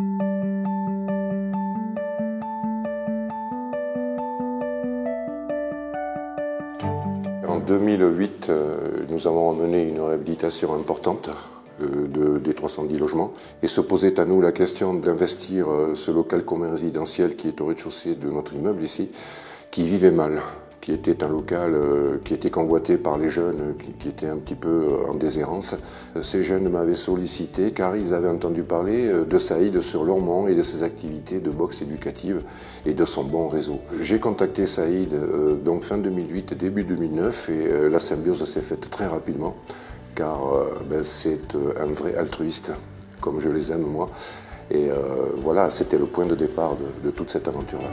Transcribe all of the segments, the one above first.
En 2008, nous avons mené une réhabilitation importante des 310 logements et se posait à nous la question d'investir ce local commun résidentiel qui est au rez-de-chaussée de notre immeuble ici, qui vivait mal, qui était un local qui était convoité par les jeunes qui étaient un petit peu en déshérence. Ces jeunes m'avaient sollicité car ils avaient entendu parler de Saïd sur Lormont et de ses activités de boxe éducative et de son bon réseau. J'ai contacté Saïd donc fin 2008 et début 2009 et la symbiose s'est faite très rapidement car c'est un vrai altruiste, comme je les aime moi. Et voilà, c'était le point de départ de toute cette aventure-là.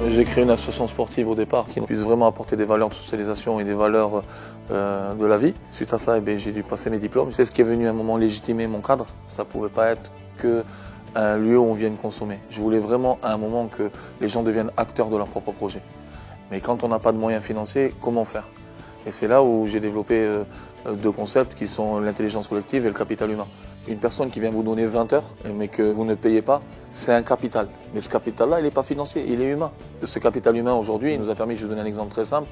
J'ai créé une association sportive au départ qui puisse vraiment apporter des valeurs de socialisation et des valeurs de la vie. Suite à ça, j'ai dû passer mes diplômes. C'est ce qui est venu à un moment légitimer mon cadre. Ça ne pouvait pas être qu'un lieu où on vienne consommer. Je voulais vraiment à un moment que les gens deviennent acteurs de leur propre projet. Mais quand on n'a pas de moyens financiers, comment faire? Et c'est là où j'ai développé deux concepts qui sont l'intelligence collective et le capital humain. Une personne qui vient vous donner 20 heures, mais que vous ne payez pas, c'est un capital. Mais ce capital-là, il n'est pas financier, il est humain. Ce capital humain, aujourd'hui, il nous a permis, je vais vous donner un exemple très simple,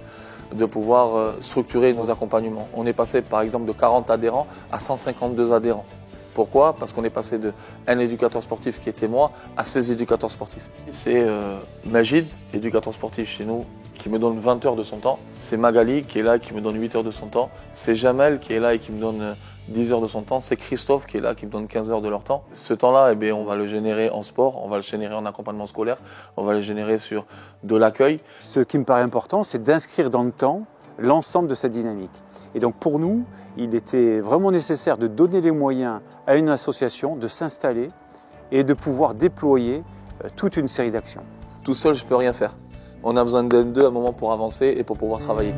de pouvoir structurer nos accompagnements. On est passé, par exemple, de 40 adhérents à 152 adhérents. Pourquoi? Parce qu'on est passé d'un éducateur sportif qui était moi à 16 éducateurs sportifs. C'est Majid, éducateur sportif chez nous, qui me donne 20 heures de son temps. C'est Magali qui est là, qui me donne 8 heures de son temps. C'est Jamel qui est là et qui me donne 10 heures de son temps. C'est Christophe qui est là, qui me donne 15 heures de leur temps. Ce temps-là, on va le générer en sport, on va le générer en accompagnement scolaire, on va le générer sur de l'accueil. Ce qui me paraît important, c'est d'inscrire dans le temps l'ensemble de cette dynamique. Et donc pour nous, il était vraiment nécessaire de donner les moyens à une association de s'installer et de pouvoir déployer toute une série d'actions. Tout seul, je ne peux rien faire. On a besoin d'un d'eux à un moment pour avancer et pour pouvoir travailler.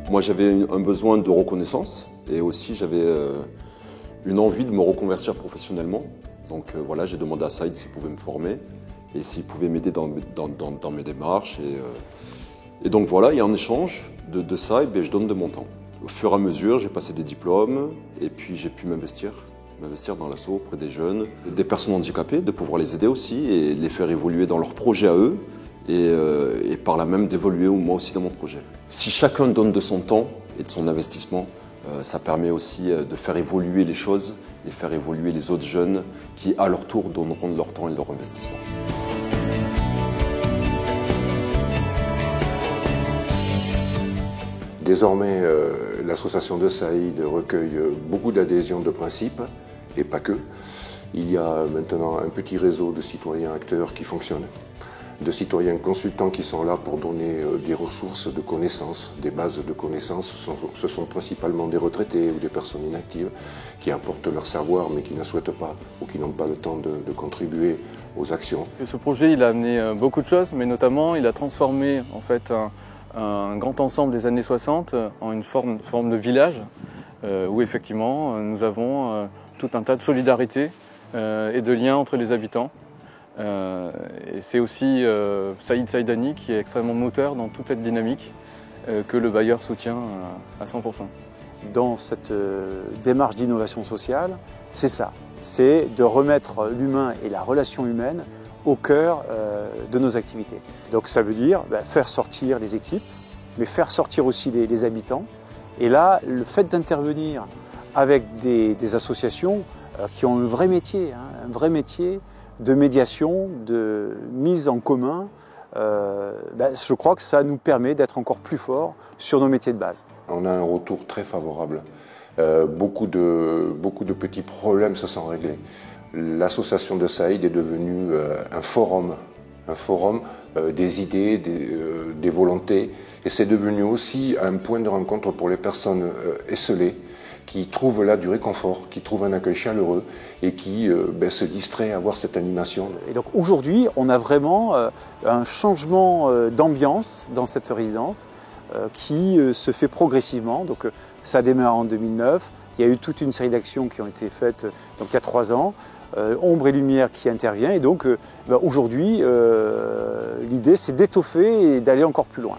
Moi, j'avais un besoin de reconnaissance et aussi j'avais une envie de me reconvertir professionnellement. Donc voilà, j'ai demandé à Saïd s'il pouvait me former et s'il pouvait m'aider dans mes démarches. Et donc voilà, et en échange de ça, je donne de mon temps. Au fur et à mesure, j'ai passé des diplômes et puis j'ai pu m'investir dans l'asso auprès des jeunes, des personnes handicapées, de pouvoir les aider aussi et les faire évoluer dans leurs projets à eux et par là même d'évoluer moi aussi dans mon projet. Si chacun donne de son temps et de son investissement, ça permet aussi de faire évoluer les choses et faire évoluer les autres jeunes qui, à leur tour, donneront de leur temps et de leur investissement. Désormais, l'association de Saïd recueille beaucoup d'adhésions de principe, et pas que. Il y a maintenant un petit réseau de citoyens acteurs qui fonctionne, de citoyens consultants qui sont là pour donner des ressources de connaissances, des bases de connaissances. Ce sont principalement des retraités ou des personnes inactives qui apportent leur savoir mais qui ne souhaitent pas ou qui n'ont pas le temps de contribuer aux actions. Ce projet il a amené beaucoup de choses, mais notamment il a transformé en fait un grand ensemble des années 60 en une forme de village où effectivement nous avons tout un tas de solidarité et de liens entre les habitants. Et c'est aussi Saïd Saïdani qui est extrêmement moteur dans toute cette dynamique que le bailleur soutient à 100%. Dans cette démarche d'innovation sociale, c'est ça, c'est de remettre l'humain et la relation humaine au cœur de nos activités. Donc ça veut dire faire sortir les équipes, mais faire sortir aussi les habitants. Et là, le fait d'intervenir avec des associations qui ont un vrai métier de médiation, de mise en commun, je crois que ça nous permet d'être encore plus forts sur nos métiers de base. On a un retour très favorable. Beaucoup de petits problèmes se sont réglés. L'association de Saïd est devenue un forum des idées, des volontés. Et c'est devenu aussi un point de rencontre pour les personnes esselées qui trouvent là du réconfort, qui trouvent un accueil chaleureux et qui se distraient à voir cette animation. Et donc aujourd'hui, on a vraiment un changement d'ambiance dans cette résidence qui se fait progressivement. Donc ça a démarré en 2009, il y a eu toute une série d'actions qui ont été faites donc, il y a 3 ans. Ombre et lumière qui intervient et donc aujourd'hui l'idée, c'est d'étoffer et d'aller encore plus loin.